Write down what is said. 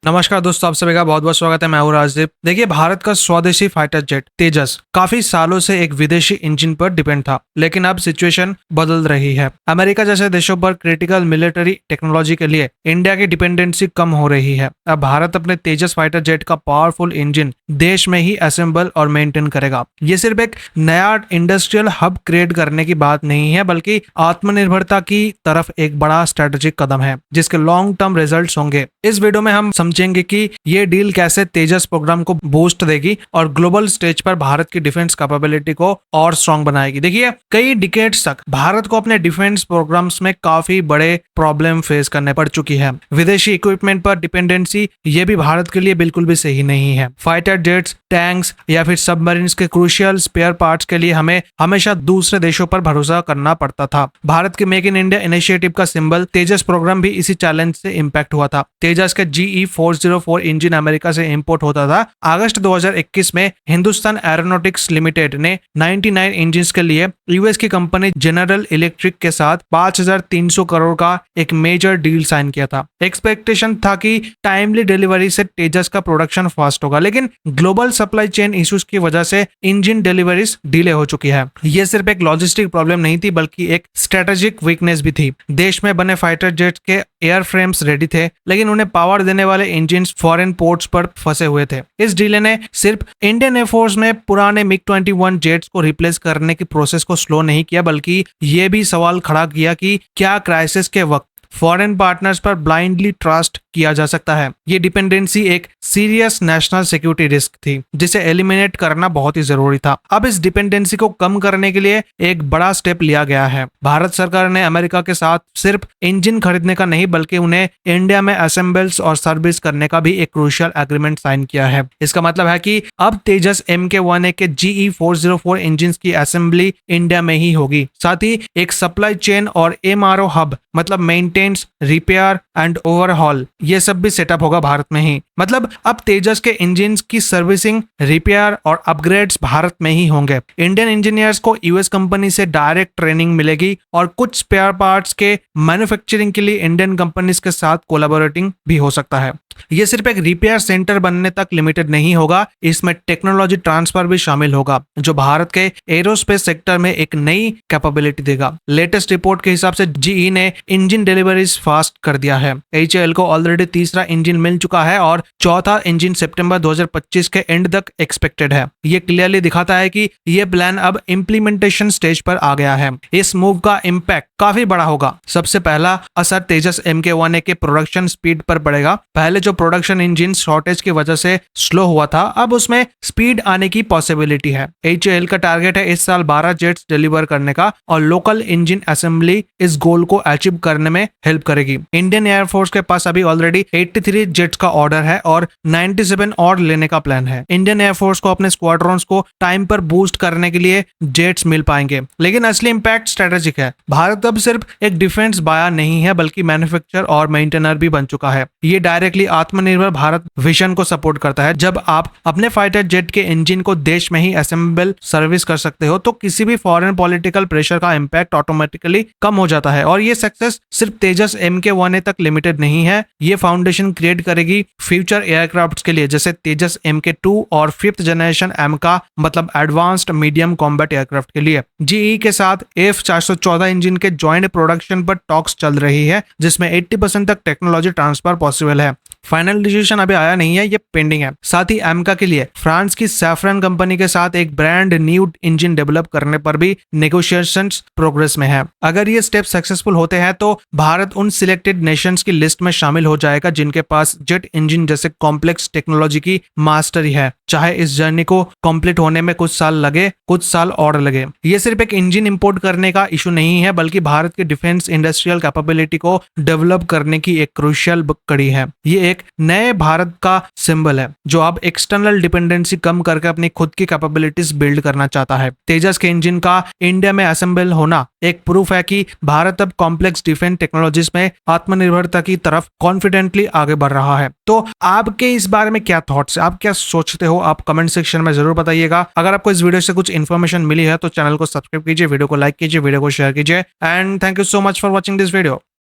नमस्कार दोस्तों, आप सभी का बहुत बहुत स्वागत है। मैं हूं राजदीप। देखिए, भारत का स्वदेशी फाइटर जेट तेजस काफी सालों से एक विदेशी इंजन पर डिपेंड था, लेकिन अब सिचुएशन बदल रही है। अमेरिका जैसे देशों पर क्रिटिकल मिलिट्री टेक्नोलॉजी के लिए इंडिया की डिपेंडेंसी कम हो रही है। अब भारत अपने तेजस फाइटर जेट का पावरफुल इंजन देश में ही असेंबल और मेंटेन करेगा। ये सिर्फ एक नया इंडस्ट्रियल हब क्रिएट करने की बात नहीं है, बल्कि आत्मनिर्भरता की तरफ एक बड़ा स्ट्रेटेजिक कदम है, जिसके लॉन्ग टर्म रिजल्ट्स होंगे। इस वीडियो में हम समझेंगे कि ये डील कैसे तेजस प्रोग्राम को बूस्ट देगी और ग्लोबल स्टेज पर भारत की डिफेंस कैपेबिलिटी को और स्ट्रांग बनाएगी। देखिए, कई डिकेड्स तक भारत को अपने डिफेंस प्रोग्राम्स में काफी बड़े प्रॉब्लम फेस करने पड़ चुकी है। विदेशी इक्विपमेंट पर डिपेंडेंसी ये भी भारत के लिए बिल्कुल भी सही नहीं है। फाइटर जेट्स, टैंक्स या फिर सबमरीन्स के क्रूशियल स्पेयर पार्ट्स के लिए हमें हमेशा दूसरे देशों पर भरोसा करना पड़ता था। भारत के मेक इन इंडिया इनिशिएटिव का सिंबल तेजस प्रोग्राम भी इसी चैलेंज से इंपैक्ट हुआ था। तेजस के GE404 इंजन अमेरिका से इंपोर्ट होता था। अगस्त 2021 में हिंदुस्तान एरोनॉटिक्स लिमिटेड ने 99 इंजन के लिए यूएस की कंपनी जनरल इलेक्ट्रिक के साथ 5,300 करोड़ का एक मेजर डील साइन किया था। एक्सपेक्टेशन था कि टाइमली डिलीवरी से तेजस का प्रोडक्शन फास्ट होगा, लेकिन ग्लोबल सप्लाई चेन इश्यूज की वजह से इंजन डिलीवरीज डिले हो चुकी है। यह सिर्फ एक लॉजिस्टिक प्रॉब्लम नहीं थी, बल्कि एक स्ट्रेटेजिक वीकनेस भी थी। देश में बने फाइटर जेट के एयर फ्रेम्स रेडी थे, लेकिन उन्हें पावर देने वाले इंजन फॉरेन पोर्ट्स पर फंसे हुए थे। इस डिले ने सिर्फ इंडियन एयरफोर्स में पुराने MiG-21 जेट्स को रिप्लेस करने की प्रोसेस को स्लो नहीं किया, बल्कि यह भी सवाल खड़ा किया कि क्या क्राइसिस के वक्त फॉरेन पार्टनर्स पर ब्लाइंडली ट्रस्ट किया जा सकता है। ये डिपेंडेंसी एक सीरियस नेशनल सिक्योरिटी रिस्क थी, जिसे एलिमिनेट करना बहुत ही जरूरी था। अब इस डिपेंडेंसी को कम करने के लिए एक बड़ा स्टेप लिया गया है। भारत सरकार ने अमेरिका के साथ सिर्फ इंजन खरीदने का नहीं, बल्कि उन्हें इंडिया में असेंबल्स और सर्विस करने का भी एक क्रूशियल एग्रीमेंट साइन किया है। इसका मतलब है कि अब तेजस MK1A के GE404 इंजन की असेंबली इंडिया में ही होगी। साथ ही एक सप्लाई चेन और MRO हब, मतलब मेंटेनेंस, रिपेयर एंड ओवरहॉल, ये सब भी सेटअप होगा भारत में ही। मतलब अब तेजस के इंजन की सर्विसिंग, रिपेयर और अपग्रेड्स भारत में ही होंगे। इंडियन इंजीनियर्स को यूएस कंपनी से डायरेक्ट ट्रेनिंग मिलेगी और कुछ स्पेयर पार्ट्स के मैन्युफैक्चरिंग के लिए इंडियन कंपनीज के साथ कोलैबोरेटिंग भी हो सकता है। ये सिर्फ एक रिपेयर सेंटर बनने तक लिमिटेड नहीं होगा, इसमें टेक्नोलॉजी ट्रांसफर भी शामिल होगा, जो भारत के एरोस्पेस सेक्टर में एक नई कैपेबिलिटी देगा। लेटेस्ट रिपोर्ट के हिसाब से GE ने इंजन डिलीवरीज फास्ट कर दिया है। HAL को ऑलरेडी तीसरा इंजन मिल चुका है और चौथा इंजन सितंबर 2025 के एंड तक एक्सपेक्टेड है। ये क्लियरली दिखाता है कि ये प्लान अब इम्प्लीमेंटेशन स्टेज पर आ गया है। इस मूव का इम्पैक्ट काफी बड़ा होगा। सबसे पहला असर तेजस MK1A के प्रोडक्शन स्पीड पर पड़ेगा। पहले जो प्रोडक्शन इंजन शॉर्टेज की वजह से स्लो हुआ था, अब उसमें स्पीड आने की पॉसिबिलिटी है। HAL का टारगेट है इस साल 12 जेट्स डिलीवर करने का, और लोकल इंजन असेंबली इस गोल को अचीव करने में हेल्प करेगी। इंडियन एयरफोर्स के पास अभी ऑलरेडी 83 जेट्स का ऑर्डर है और 97 और लेने का प्लान है। इंडियन एयरफोर्स को अपने स्क्वाड्रॉन्स को टाइम पर बूस्ट करने के लिए जेट्स मिल पाएंगे, लेकिन असली इंपैक्ट स्ट्रेटेजिक है। भारत अब सिर्फ एक डिफेंस बायर नहीं है, बल्कि मैन्युफैक्चरर और मेंटेनर भी बन चुका है। ये डायरेक्टली आत्मनिर्भर भारत विजन को सपोर्ट करता है। जब आप अपने फाइटर जेट के इंजन को देश में ही असेंबल सर्विस कर सकते हो, तो किसी भी फॉरेन पॉलिटिकल प्रेशर का इंपैक्ट ऑटोमेटिकली कम हो जाता है। और ये सक्सेस सिर्फ तेजस MK1A तक लिमिटेड नहीं है, ये फाउंडेशन क्रिएट करेगी फ्यूचर एयरक्राफ्ट के लिए, जैसे तेजस MK2 और 5th जनरेशन AMCA, मतलब एडवांस्ड मीडियम कॉम्बैट एयरक्राफ्ट के लिए। GE के साथ F414 इंजन के ज्वाइंट प्रोडक्शन पर टॉक्स चल रही है, जिसमें 80% तक टेक्नोलॉजी ट्रांसफर पॉसिबल है। फाइनल डिसीजन अभी आया नहीं है, ये पेंडिंग है। साथ ही AMCA के लिए फ्रांस की सैफरन कंपनी के साथ एक ब्रांड न्यू इंजन डेवलप करने पर भी नेगोशिएशंस प्रोग्रेस में है। अगर ये स्टेप सक्सेसफुल होते हैं, तो भारत उन सिलेक्टेड नेशंस की लिस्ट में शामिल हो जाएगा जिनके पास जेट इंजन जैसे कॉम्प्लेक्स टेक्नोलॉजी की मास्टरी है, चाहे इस जर्नी को कंप्लीट होने में कुछ साल लगे, कुछ साल और लगे। ये सिर्फ एक इंजन इंपोर्ट करने का इशू नहीं है, बल्कि भारत की डिफेंस इंडस्ट्रियल कैपेबिलिटी को डेवलप करने की एक क्रूशियल कड़ी है। ये एक नए भारत का सिंबल है, जो अब एक्सटर्नल डिपेंडेंसी कम करके अपनी खुद की कैपेबिलिटीज बिल्ड करना चाहता है। तेजस के इंजन का इंडिया में असेंबल होना एक प्रूफ है कि भारत अब कॉम्प्लेक्स डिफेंस टेक्नोलॉजीज में आत्मनिर्भरता की तरफ कॉन्फिडेंटली आगे बढ़ रहा है। तो आपके इस बारे में क्या थॉट्स है, आप क्या सोचते हो, आप कमेंट सेक्शन में जरूर बताइएगा। अगर आपको इस वीडियो से कुछ इन्फॉर्मेशन मिली है तो चैनल को सब्सक्राइब कीजिए, वीडियो को लाइक कीजिए, वीडियो को शेयर कीजिए, and thank you so much for watching this video.